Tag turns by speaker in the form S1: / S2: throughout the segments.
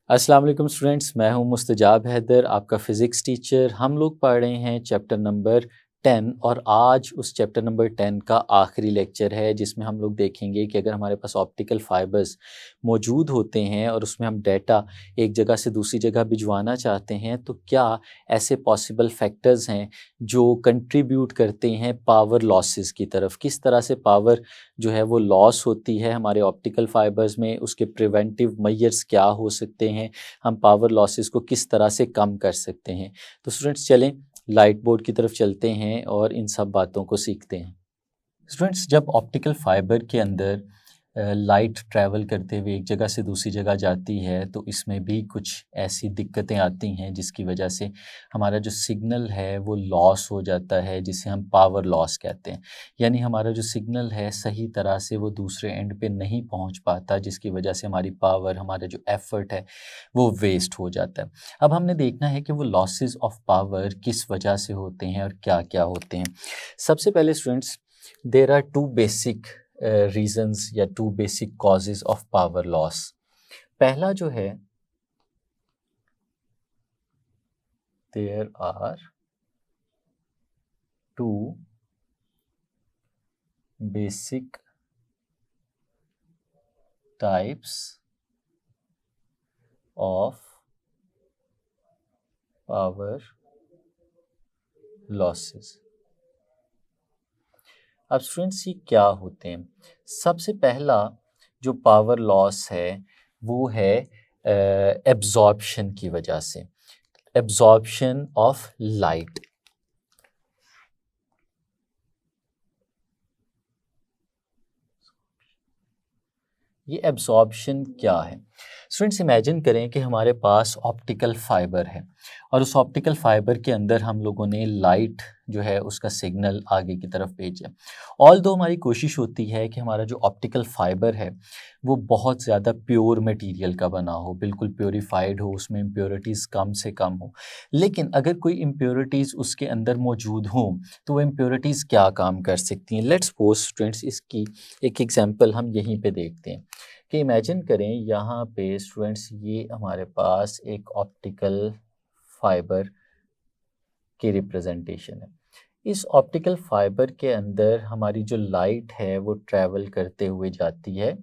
S1: अस्सलाम वालेकुम स्टूडेंट्स, मैं हूं मुस्तजाब हैदर, आपका फ़िज़िक्स टीचर। हम लोग पढ़ रहे हैं चैप्टर नंबर 10 और आज उस चैप्टर नंबर 10 का आखिरी लेक्चर है जिसमें हम लोग देखेंगे कि अगर हमारे पास ऑप्टिकल फ़ाइबर्स मौजूद होते हैं और उसमें हम डाटा एक जगह से दूसरी जगह भिजवाना चाहते हैं तो क्या ऐसे पॉसिबल फैक्टर्स हैं जो कंट्रीब्यूट करते हैं पावर लॉसेस की तरफ। किस तरह से पावर जो है वो लॉस होती है हमारे ऑप्टिकल फ़ाइबर्स में, उसके प्रिवेंटिव मेजर्स क्या हो सकते हैं, हम पावर लॉसेस को किस तरह से कम कर सकते हैं। तो स्टूडेंट्स चलें लाइट बोर्ड की तरफ चलते हैं और इन सब बातों को सीखते हैं। स्टूडेंट्स, जब ऑप्टिकल फाइबर के अंदर लाइट ट्रैवल करते हुए एक जगह से दूसरी जगह जाती है तो इसमें भी कुछ ऐसी दिक्कतें आती हैं जिसकी वजह से हमारा जो सिग्नल है वो लॉस हो जाता है, जिसे हम पावर लॉस कहते हैं। यानी हमारा जो सिग्नल है सही तरह से वो दूसरे एंड पे नहीं पहुंच पाता, जिसकी वजह से हमारी पावर, हमारा जो एफर्ट है वो वेस्ट हो जाता है। अब हमने देखना है कि वो लॉसेस ऑफ पावर किस वजह से होते हैं और क्या क्या होते हैं। सबसे पहले students, there are two basic reasons या two basic causes of power loss. पहला जो है, there are two basic types of power losses. अब स्टूडेंट्स ये क्या होते हैं? सबसे पहला जो पावर लॉस है वो है एब्जॉर्प्शन की वजह से, एब्जॉर्प्शन ऑफ लाइट। ये एब्जॉर्प्शन क्या है? स्टूडेंट्स इमेजिन करें कि हमारे पास ऑप्टिकल फाइबर है और उस ऑप्टिकल फाइबर के अंदर हम लोगों ने लाइट जो है उसका सिग्नल आगे की तरफ भेजा। ऑल दो हमारी कोशिश होती है कि हमारा जो ऑप्टिकल फाइबर है वो बहुत ज़्यादा प्योर मटेरियल का बना हो, बिल्कुल प्योरीफाइड हो, उसमें इम्प्योरिटीज़ कम से कम हो। लेकिन अगर कोई इम्प्योरिटीज़ उसके अंदर मौजूद हों तो वो इम्प्योरिटीज़ क्या काम कर सकती हैं? लेट्स सपोज स्टूडेंट्स, इसकी एक एग्जांपल हम यहीं पे देखते हैं कि इमेजिन करें यहाँ पे स्टूडेंट्स, ये हमारे पास एक ऑप्टिकल फाइबर की रिप्रेजेंटेशन है। इस ऑप्टिकल फाइबर के अंदर हमारी जो लाइट है वो ट्रैवल करते हुए जाती है,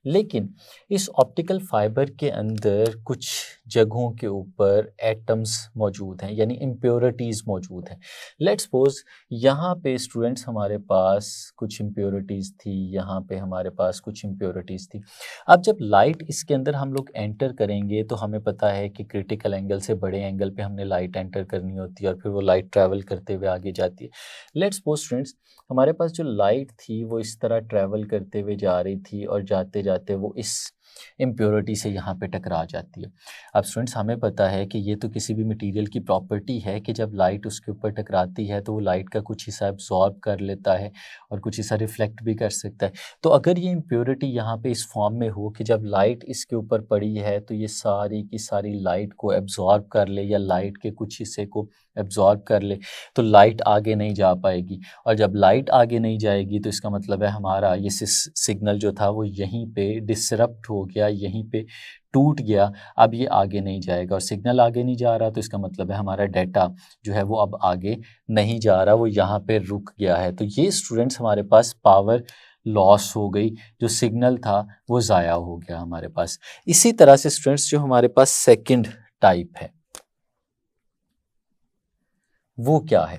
S1: लेकिन इस ऑप्टिकल फाइबर के अंदर कुछ जगहों के ऊपर एटम्स मौजूद हैं, यानी इम्प्योरिटीज़ मौजूद हैं। लेट्स सपोज यहाँ पे स्टूडेंट्स हमारे पास कुछ इम्प्योरिटीज़ थी, यहाँ पे हमारे पास कुछ इम्प्योरिटीज़ थी। अब जब लाइट इसके अंदर हम लोग एंटर करेंगे तो हमें पता है कि क्रिटिकल एंगल से बड़े एंगल पे हमने लाइट एंटर करनी होती है और फिर वो लाइट ट्रैवल करते हुए आगे जाती है। लेट्स सपोज स्टूडेंट्स, हमारे पास जो लाइट थी वो इस तरह ट्रैवल करते हुए जा रही थी और जाते जाते वो इस इम्प्योरिटी से यहाँ पे टकरा जाती है। अब स्टूडेंट्स हमें पता है कि ये तो किसी भी मटेरियल की प्रॉपर्टी है कि जब लाइट उसके ऊपर टकराती है तो वो लाइट का कुछ हिस्सा एब्जॉर्ब कर लेता है और कुछ हिस्सा रिफ्लेक्ट भी कर सकता है। तो अगर ये इम्प्योरिटी यहाँ पे इस फॉर्म में हो कि जब लाइट इसके ऊपर पड़ी है तो ये सारी की सारी लाइट को एब्जॉर्ब कर ले या लाइट के कुछ हिस्से को एब्जॉर्ब कर ले, तो लाइट आगे नहीं जा पाएगी। और जब लाइट आगे नहीं जाएगी तो इसका मतलब है हमारा ये सिग्नल जो था वो यहीं पे डिसरप्ट हो गया, यहीं पे टूट गया, अब ये आगे नहीं जाएगा। और सिग्नल आगे नहीं जा रहा तो इसका मतलब है हमारा डाटा जो है वो अब आगे नहीं जा रहा, वो यहाँ पे रुक गया है। तो ये स्टूडेंट्स हमारे पास पावर लॉस हो गई, जो सिग्नल था वो ज़ाया हो गया हमारे पास। इसी तरह से स्टूडेंट्स जो हमारे पास सेकंड टाइप है वो क्या है?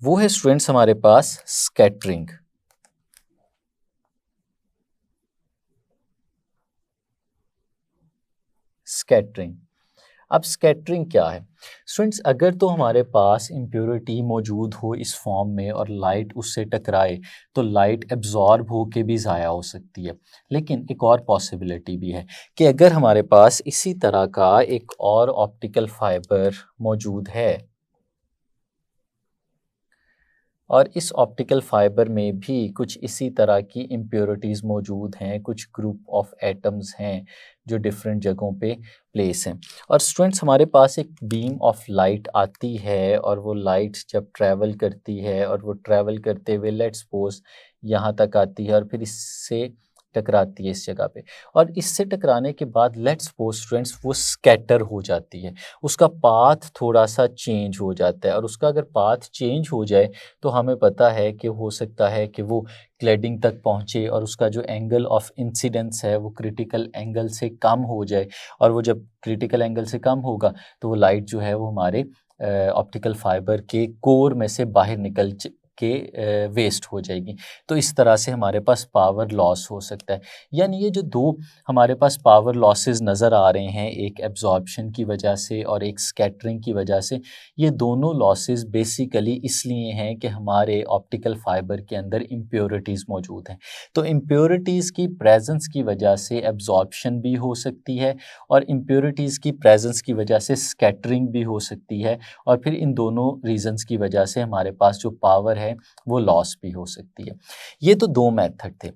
S1: वो है स्टूडेंट्स हमारे पास स्कैटरिंग। स्कैटरिंग, अब स्कैटरिंग क्या है? स्टूडेंट्स अगर तो हमारे पास इम्प्योरिटी मौजूद हो इस फॉर्म में और लाइट उससे टकराए तो लाइट एब्जॉर्ब होके भी ज़ाया हो सकती है। लेकिन एक और पॉसिबिलिटी भी है कि अगर हमारे पास इसी तरह का एक और ऑप्टिकल फाइबर मौजूद है और इस ऑप्टिकल फाइबर में भी कुछ इसी तरह की इम्प्योरिटीज़ मौजूद हैं, कुछ ग्रुप ऑफ एटम्स हैं जो डिफरेंट जगहों पे प्लेस हैं। और स्टूडेंट्स हमारे पास एक बीम ऑफ लाइट आती है और वो लाइट जब ट्रैवल करती है और वो ट्रैवल करते हुए लेट्स सपोज यहाँ तक आती है और फिर इससे टकराती है इस जगह पे, और इससे टकराने के बाद लेट्स सपोज स्टूडेंट्स वो स्कैटर हो जाती है, उसका पाथ थोड़ा सा चेंज हो जाता है, और उसका अगर पाथ चेंज हो जाए तो हमें पता है कि हो सकता है कि वो क्लैडिंग तक पहुँचे और उसका जो एंगल ऑफ इंसिडेंस है वो क्रिटिकल एंगल से कम हो जाए, और वो जब क्रिटिकल एंगल से कम होगा तो वो लाइट जो है वो हमारे ऑप्टिकल फाइबर के कोर में से बाहर निकल के वेस्ट हो जाएगी। तो इस तरह से हमारे पास पावर लॉस हो सकता है। यानी ये जो दो हमारे पास पावर लॉसेस नज़र आ रहे हैं, एक एब्जॉर्प्शन की वजह से और एक स्कैटरिंग की वजह से, ये दोनों लॉसेस बेसिकली इसलिए हैं कि हमारे ऑप्टिकल फाइबर के अंदर इम्प्योरिटीज़ मौजूद हैं। तो इम्प्योरिटीज़ की प्रेजेंस की वजह से एब्जॉर्प्शन भी हो सकती है, और इम्प्योरिटीज़ की प्रेजेंस की वजह से स्कैटरिंग भी हो सकती है, और फिर इन दोनों रीजंस की वजह से हमारे पास जो पावर है वो लॉस भी हो सकती है। ये तो दो मेथड थे।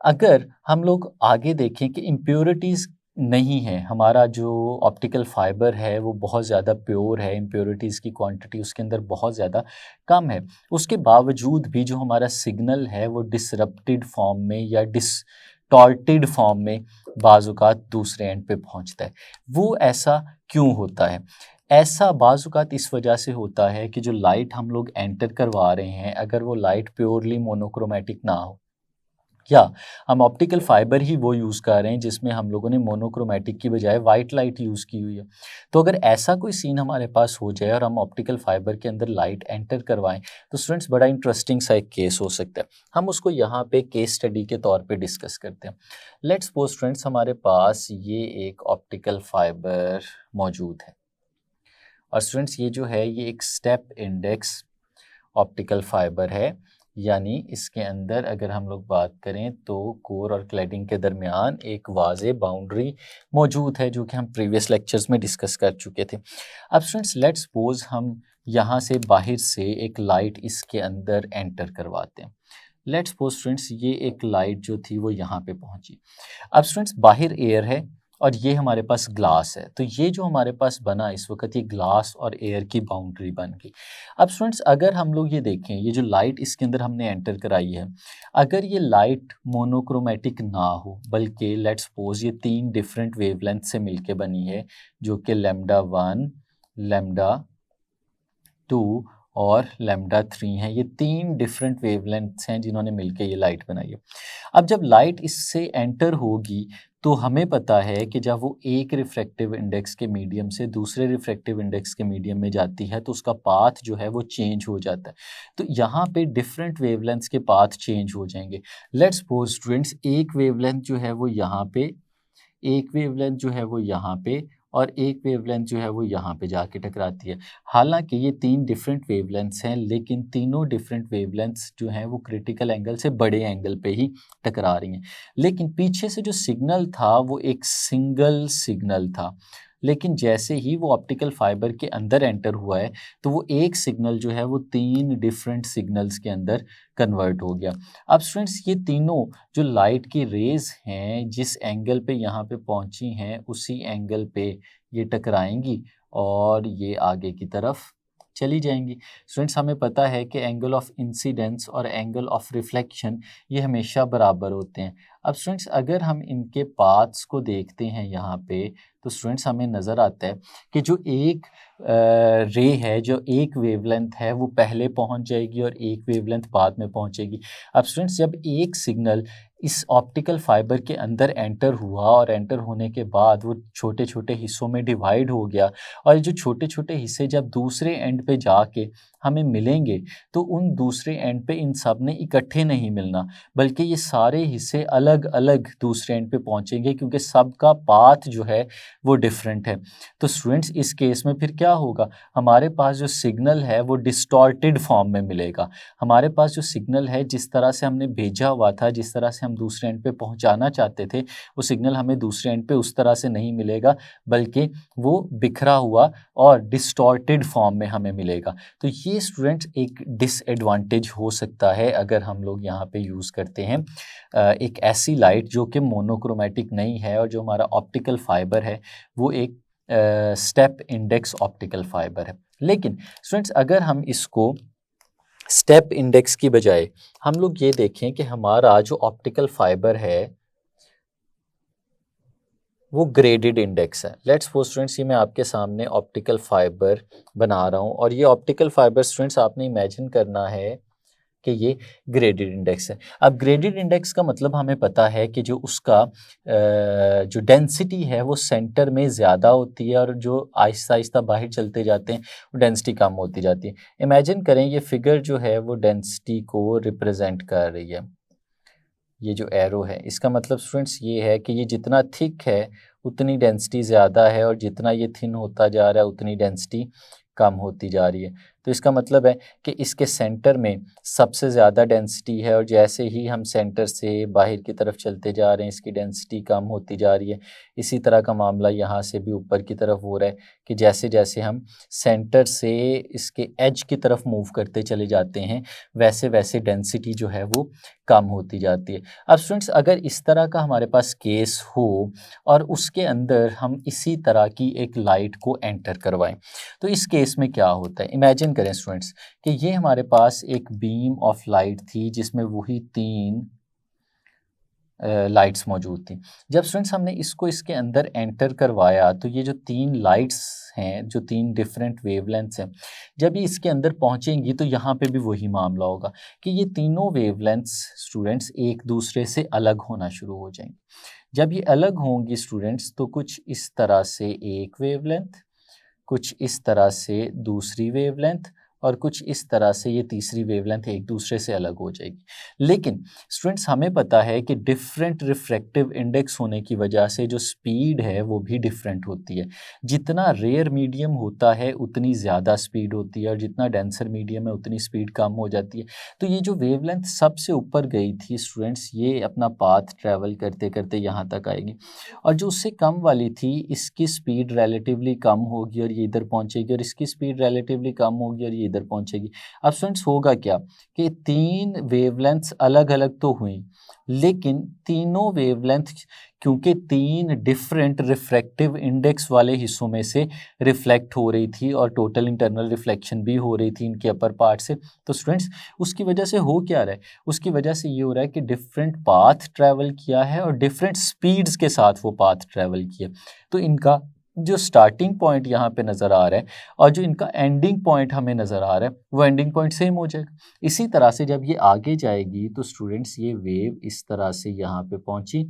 S1: अगर हम लोग आगे देखें कि इम्प्योरिटीज़ नहीं है, हमारा जो ऑप्टिकल फाइबर है वो बहुत ज़्यादा प्योर है, इम्प्योरिटीज़ की क्वांटिटी उसके अंदर बहुत ज़्यादा कम है, उसके बावजूद भी जो हमारा सिग्नल है वो डिसरप्टेड फॉर्म में या डिस्टॉर्टेड फॉर्म में बाज़-औक़ात दूसरे एंड पे पहुंचता है। वो ऐसा क्यों होता है? ऐसा बाज़-औक़ात इस वजह से होता है कि जो लाइट हम लोग एंटर करवा रहे हैं, अगर वो लाइट प्योरली मोनोक्रोमैटिक ना हो, या हम ऑप्टिकल फाइबर ही वो यूज़ कर रहे हैं जिसमें हम लोगों ने मोनोक्रोमैटिक की बजाय वाइट लाइट यूज़ की हुई है, तो अगर ऐसा कोई सीन हमारे पास हो जाए और हम ऑप्टिकल फाइबर के अंदर लाइट एंटर करवाएं, तो स्टूडेंट्स बड़ा इंटरेस्टिंग सा एक केस हो सकता है। हम उसको यहाँ पे केस स्टडी के तौर पे डिस्कस करते हैं। लेट्स सपोज स्टूडेंट्स हमारे पास ये एक ऑप्टिकल फाइबर मौजूद है, और स्टूडेंट्स ये जो है ये एक स्टेप इंडेक्स ऑप्टिकल फाइबर है, यानी इसके अंदर अगर हम लोग बात करें तो कोर और क्लैडिंग के दरमियान एक वाज़े बाउंड्री मौजूद है, जो कि हम प्रीवियस लेक्चर्स में डिस्कस कर चुके थे। अब स्टूडेंट्स लेट्स सपोज हम यहाँ से बाहर से एक लाइट इसके अंदर एंटर करवाते हैं। लेट्स सपोज स्टूडेंट्स ये एक लाइट जो थी वो यहाँ पे पहुँची। अब स्टूडेंट्स बाहर एयर है और ये हमारे पास ग्लास है, तो ये जो हमारे पास बना इस वक्त ये ग्लास और एयर की बाउंड्री बन गई। अब स्टूडेंट्स अगर हम लोग ये देखें, ये जो लाइट इसके अंदर हमने एंटर कराई है, अगर ये लाइट मोनोक्रोमैटिक ना हो बल्कि लेट्स सपोज ये 3 डिफरेंट वेवलेंथ से मिलके बनी है, जो कि λ1, λ2 और λ3 हैं, ये 3 डिफरेंट वेवलेंथ्स हैं जिन्होंने मिलके ये लाइट बनाई है। अब जब लाइट इससे एंटर होगी तो हमें पता है कि जब वो एक रिफ्रैक्टिव इंडेक्स के मीडियम से दूसरे रिफ्रैक्टिव इंडेक्स के मीडियम में जाती है तो उसका पाथ जो है वो चेंज हो जाता है। तो यहाँ पे डिफरेंट वेवलेंथ्स के पाथ चेंज हो जाएंगे। लेट्स सपोज स्टूडेंट्स एक वेवलेंथ जो है वो यहाँ पे, एक वेवलेंथ जो है वो यहाँ पे, और एक वेवलेंथ जो है वो यहाँ पे जाके टकराती है। हालांकि ये 3 डिफरेंट वेवलेंथ्स हैं, लेकिन तीनों डिफरेंट वेवलेंथ्स जो हैं वो क्रिटिकल एंगल से बड़े एंगल पे ही टकरा रही हैं। लेकिन पीछे से जो सिग्नल था वो एक सिंगल सिग्नल था, लेकिन जैसे ही वो ऑप्टिकल फाइबर के अंदर एंटर हुआ है तो वो एक सिग्नल जो है वो 3 डिफरेंट सिग्नल्स के अंदर कन्वर्ट हो गया। अब स्टूडेंट्स ये तीनों जो लाइट की रेज़ हैं जिस एंगल पे यहाँ पे पहुँची हैं उसी एंगल पे ये टकराएंगी और ये आगे की तरफ चली जाएंगी। स्टूडेंट्स हमें पता है कि एंगल ऑफ इंसिडेंस और एंगल ऑफ रिफ्लेक्शन ये हमेशा बराबर होते हैं। अब स्टूडेंट्स अगर हम इनके पाथ्स को देखते हैं यहाँ पे, तो स्टूडेंट्स हमें नज़र आता है कि जो एक रे है, जो एक वेवलेंथ है वो पहले पहुँच जाएगी और एक वेवलेंथ बाद में पहुँचेगी। अब स्टूडेंट्स जब एक सिग्नल इस ऑप्टिकल फाइबर के अंदर एंटर हुआ और एंटर होने के बाद वो छोटे छोटे हिस्सों में डिवाइड हो गया, और ये जो छोटे छोटे हिस्से जब दूसरे एंड पे जाके हमें मिलेंगे तो उन दूसरे एंड पे इन सब ने इकट्ठे नहीं मिलना, बल्कि ये सारे हिस्से अलग अलग दूसरे एंड पे पहुंचेंगे, क्योंकि सबका पाथ जो है वो डिफरेंट है। तो स्टूडेंट्स इस केस में फिर क्या होगा, हमारे पास जो सिग्नल है वो डिस्टॉर्टेड फॉर्म में मिलेगा। हमारे पास जो सिग्नल है जिस तरह से हमने भेजा हुआ था, जिस तरह से हम दूसरे एंड पे पहुंचाना चाहते थे, वो सिग्नल हमें दूसरे एंड पे उस तरह से नहीं मिलेगा, बल्कि वो बिखरा हुआ और डिस्टॉर्टेड फॉर्म में हमें मिलेगा। तो ये स्टूडेंट्स एक डिसएडवांटेज हो सकता है अगर हम लोग यहाँ पे यूज़ करते हैं एक ऐसी लाइट जो कि मोनोक्रोमैटिक नहीं है, और जो हमारा ऑप्टिकल फाइबर है वो एक स्टेप इंडेक्स ऑप्टिकल फाइबर है। लेकिन स्टूडेंट्स अगर हम इसको स्टेप इंडेक्स की बजाय हम लोग ये देखें कि हमारा जो ऑप्टिकल फाइबर है वो ग्रेडेड इंडेक्स है। लेट्स सपोज स्टूडेंट्स, ये मैं आपके सामने ऑप्टिकल फाइबर बना रहा हूँ और ये ऑप्टिकल फाइबर स्टूडेंट्स आपने इमेजिन करना है कि ये ग्रेडेड इंडेक्स है। अब ग्रेडेड इंडेक्स का मतलब हमें पता है कि जो उसका जो डेंसिटी है वो सेंटर में ज़्यादा होती है और जो आहिस्ता आहिस्ता बाहर चलते जाते हैं वो डेंसिटी कम होती जाती है। इमेजिन करें ये फिगर जो है वो डेंसिटी को रिप्रेजेंट कर रही है। ये जो एरो है इसका मतलब स्टूडेंट्स ये है कि ये जितना थिक है उतनी डेंसिटी ज़्यादा है और जितना ये थिन होता जा रहा है उतनी डेंसिटी कम होती जा रही है। तो इसका मतलब है कि इसके सेंटर में सबसे ज़्यादा डेंसिटी है और जैसे ही हम सेंटर से बाहर की तरफ चलते जा रहे हैं इसकी डेंसिटी कम होती जा रही है। इसी तरह का मामला यहाँ से भी ऊपर की तरफ हो रहा है कि जैसे जैसे हम सेंटर से इसके एज की तरफ मूव करते चले जाते हैं वैसे वैसे डेंसिटी जो है वो कम होती जाती है। अब स्टूडेंट्स अगर इस तरह का हमारे पास केस हो और उसके अंदर हम इसी तरह की एक लाइट को एंटर करवाएं तो इस केस में क्या होता है। इमेजिन करें स्टूडेंट्स कि ये हमारे पास एक बीम ऑफ लाइट थी जिसमें वही 3 लाइट्स मौजूद थी। जब स्टूडेंट्स हमने इसको इसके अंदर एंटर करवाया तो ये जो 3 लाइट्स हैं, जो 3 डिफरेंट वेवलेंथ्स हैं, जब ये इसके अंदर पहुंचेंगी तो यहाँ पे भी वही मामला होगा कि ये तीनों वेवलेंथ्स स्टूडेंट्स एक दूसरे से अलग होना शुरू हो जाएंगी। जब ये अलग होंगी स्टूडेंट्स तो कुछ इस तरह से एक वेवलेंथ, कुछ इस तरह से दूसरी वेवलेंथ और कुछ इस तरह से ये तीसरी वेवलेंथ एक दूसरे से अलग हो जाएगी। लेकिन स्टूडेंट्स हमें पता है कि डिफरेंट रिफ्रैक्टिव इंडेक्स होने की वजह से जो स्पीड है वो भी डिफरेंट होती है। जितना रेयर मीडियम होता है उतनी ज़्यादा स्पीड होती है और जितना डेंसर मीडियम है उतनी स्पीड कम हो जाती है। तो ये जो वेवलेंथ सबसे ऊपर गई थी स्टूडेंट्स ये अपना पाथ ट्रैवल करते करते यहाँ तक आएगी और जो उससे कम वाली थी इसकी स्पीड रिलेटिवली कम होगी और ये इधर पहुंचेगी और इसकी स्पीड रिलेटिवली कम होगी और ये इधर पहुंचेगी। अब स्टूडेंट्स होगा क्या कि 3 वेवलेंथ्स अलग अलग तो हुई लेकिन तीनों वेवलेंथ क्योंकि 3 डिफरेंट रिफ्रैक्टिव इंडेक्स वाले हिस्सों में से रिफ्लेक्ट हो रही थी और टोटल इंटरनल रिफ्लेक्शन भी हो रही थी इनके अपर पार्ट से। तो स्टूडेंट्स उसकी वजह से हो क्या रहा है, उसकी वजह से ये हो रहा है कि डिफरेंट पाथ ट्रैवल किया है और डिफरेंट स्पीड्स के साथ वो पाथ ट्रैवल किया। तो इनका जो स्टार्टिंग पॉइंट यहाँ पे नज़र आ रहा है और जो इनका एंडिंग पॉइंट हमें नज़र आ रहा है वो एंडिंग पॉइंट सेम हो जाएगा। इसी तरह से जब ये आगे जाएगी तो स्टूडेंट्स ये वेव इस तरह से यहाँ पे पहुँची,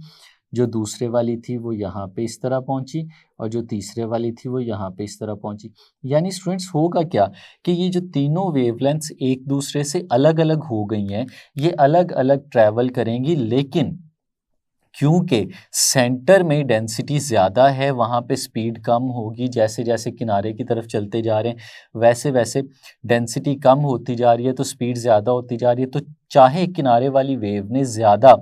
S1: जो दूसरे वाली थी वो यहाँ पे इस तरह पहुँची और जो तीसरे वाली थी वो यहाँ पे इस तरह पहुँची। यानी स्टूडेंट्स होगा क्या कि ये जो तीनों वेवलेंथ्स एक दूसरे से अलग अलग हो गई हैं, ये अलग अलग ट्रैवल करेंगी लेकिन क्योंकि सेंटर में डेंसिटी ज़्यादा है वहाँ पे स्पीड कम होगी। जैसे जैसे किनारे की तरफ चलते जा रहे हैं वैसे वैसे डेंसिटी कम होती जा रही है तो स्पीड ज़्यादा होती जा रही है। तो चाहे किनारे वाली वेव ने ज़्यादा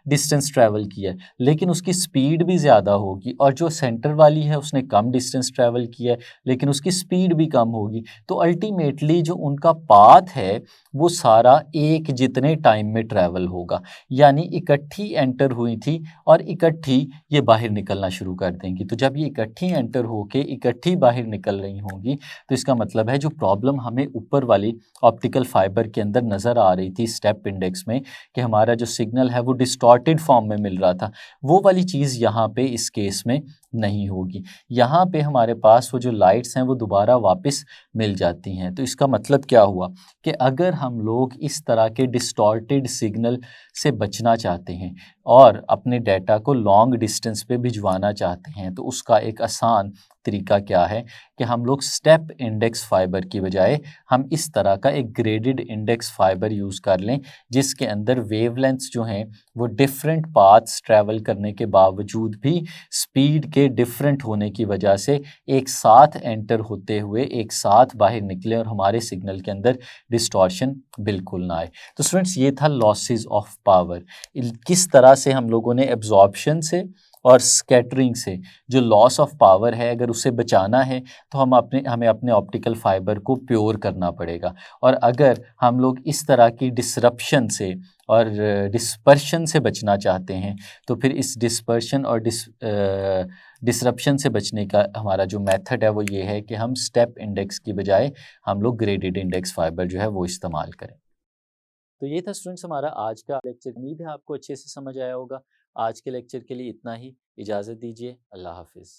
S1: डिस्टेंस ट्रैवल किया है लेकिन उसकी स्पीड भी ज़्यादा होगी और जो सेंटर वाली है उसने कम डिस्टेंस ट्रैवल किया है लेकिन उसकी स्पीड भी कम होगी। तो अल्टीमेटली जो उनका पाथ है वो सारा एक जितने टाइम में ट्रैवल होगा। यानी इकट्ठी एंटर हुई थी और इकट्ठी ये बाहर निकलना शुरू कर देंगी। तो जब ये इकट्ठी एंटर होके इकट्ठी बाहर निकल रही होंगी तो इसका मतलब है जो प्रॉब्लम हमें ऊपर वाली ऑप्टिकल फाइबर के अंदर नज़र आ रही थी स्टेप इंडेक्स में कि हमारा जो सिग्नल है वो डिस्टॉर्टेड फॉर्म में मिल रहा था, वो वाली चीज़ यहाँ पे इस केस में नहीं होगी। यहाँ पे हमारे पास वो जो लाइट्स हैं वो दोबारा वापस मिल जाती हैं। तो इसका मतलब क्या हुआ कि अगर हम लोग इस तरह के डिस्टॉर्टेड सिग्नल से बचना चाहते हैं और अपने डेटा को लॉन्ग डिस्टेंस पे भिजवाना चाहते हैं तो उसका एक आसान तरीका क्या है कि हम लोग स्टेप इंडेक्स फाइबर की बजाय हम इस तरह का एक ग्रेडेड इंडेक्स फाइबर यूज़ कर लें जिसके अंदर वेवलेंथ्स जो हैं वो डिफरेंट पाथ्स ट्रैवल करने के बावजूद भी स्पीड के डिफरेंट होने की वजह से एक साथ एंटर होते हुए एक साथ बाहर निकले और हमारे सिग्नल के अंदर डिस्टॉर्शन बिल्कुल ना आए। तो स्टूडेंट्स ये था लॉसेस ऑफ पावर। किस तरह से हम लोगों ने एब्जॉर्प्शन से और स्कैटरिंग से जो लॉस ऑफ पावर है अगर उसे बचाना है तो हमें अपने ऑप्टिकल फाइबर को प्योर करना पड़ेगा। और अगर हम लोग इस तरह की डिसरप्शन से और डिस्पर्शन से बचना चाहते हैं तो फिर इस डिस्पर्शन और डिसरप्शन से बचने का हमारा जो मेथड है वो ये है कि हम स्टेप इंडेक्स की बजाय हम लोग ग्रेडेड इंडेक्स फाइबर जो है वो इस्तेमाल करें। तो ये था स्टूडेंट्स हमारा आज का लेक्चर। उम्मीद है आपको अच्छे से समझ आया होगा। आज के लेक्चर के लिए इतना ही, इजाज़त दीजिए, अल्लाह हाफिज़।